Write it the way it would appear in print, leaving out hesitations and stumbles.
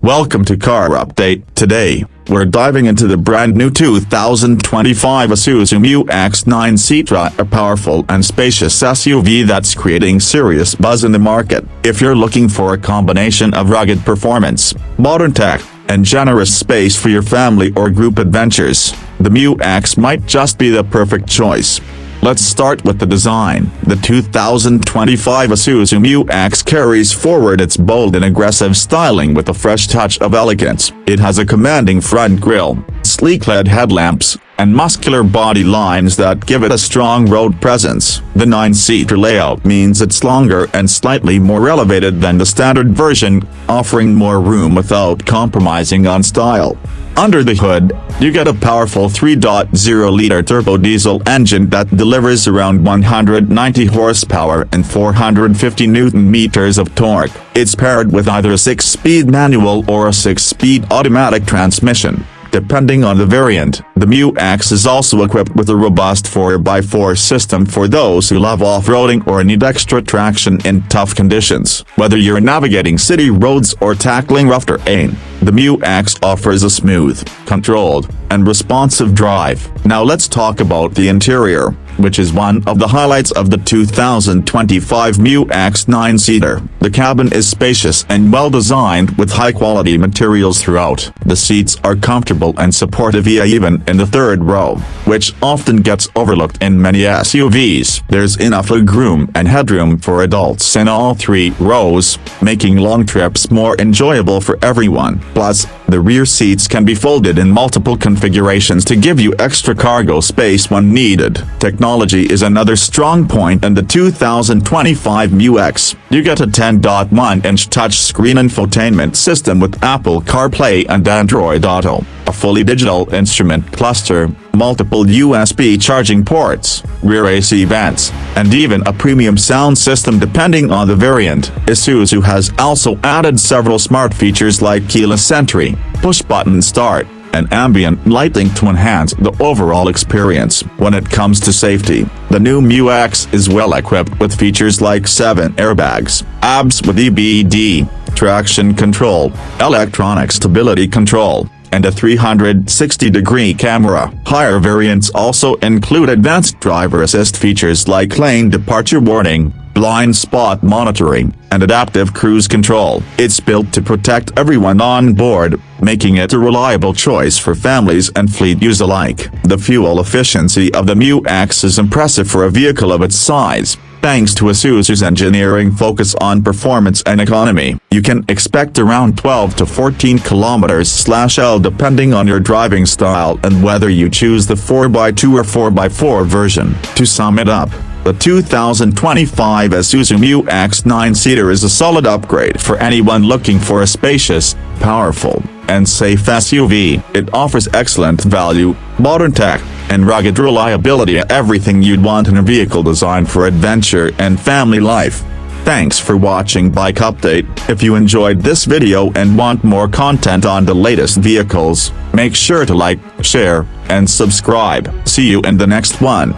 Welcome to Car Update. Today, we're diving into the brand new 2025 Isuzu MU-X 9-seater, a powerful and spacious SUV that's creating serious buzz in the market. If you're looking for a combination of rugged performance, modern tech, and generous space for your family or group adventures, the MU-X might just be the perfect choice. Let's start with the design. The 2025 Isuzu MU-X carries forward its bold and aggressive styling with a fresh touch of elegance. It has a commanding front grille, sleek LED headlamps, and muscular body lines that give it a strong road presence. The 9-seater layout means it's longer and slightly more elevated than the standard version, offering more room without compromising on style. Under the hood, you get a powerful 3.0-liter turbo diesel engine that delivers around 190 horsepower and 450 Nm of torque. It's paired with either a 6-speed manual or a 6-speed automatic transmission, depending on the variant. The MU-X is also equipped with a robust 4x4 system for those who love off-roading or need extra traction in tough conditions. Whether you're navigating city roads or tackling rough terrain, the MU-X offers a smooth, controlled, and responsive drive. Now let's talk about the interior, which is one of the highlights of the 2025 MU-X 9-seater. The cabin is spacious and well-designed with high-quality materials throughout. The seats are comfortable and supportive even in the third row, which often gets overlooked in many SUVs. There's enough legroom and headroom for adults in all three rows, making long trips more enjoyable for everyone. Plus, the rear seats can be folded in multiple configurations to give you extra cargo space when needed. Technology is another strong point in the 2025 MU-X. You get a 10.1-inch touchscreen infotainment system with Apple CarPlay and Android Auto, a fully digital instrument cluster, multiple USB charging ports, rear AC vents, and even a premium sound system depending on the variant. Isuzu has also added several smart features like keyless entry, push-button start, and ambient lighting to enhance the overall experience. When it comes to safety, the new MU-X is well equipped with features like 7 airbags, ABS with EBD, traction control, electronic stability control, and a 360-degree camera. Higher variants also include advanced driver assist features like lane departure warning, blind spot monitoring, and adaptive cruise control. It's built to protect everyone on board, making it a reliable choice for families and fleet use alike. The fuel efficiency of the MU-X is impressive for a vehicle of its size. Thanks to Isuzu's engineering focus on performance and economy, you can expect around 12 to 14 km/L depending on your driving style and whether you choose the 4x2 or 4x4 version. To sum it up, the 2025 Isuzu MU-X 9-seater is a solid upgrade for anyone looking for a spacious, powerful, and safe SUV. It offers excellent value, modern tech, and rugged reliability, everything you'd want in a vehicle designed for adventure and family life. Thanks for watching Bike Update. If you enjoyed this video and want more content on the latest vehicles, make sure to like, share, and subscribe. See you in the next one.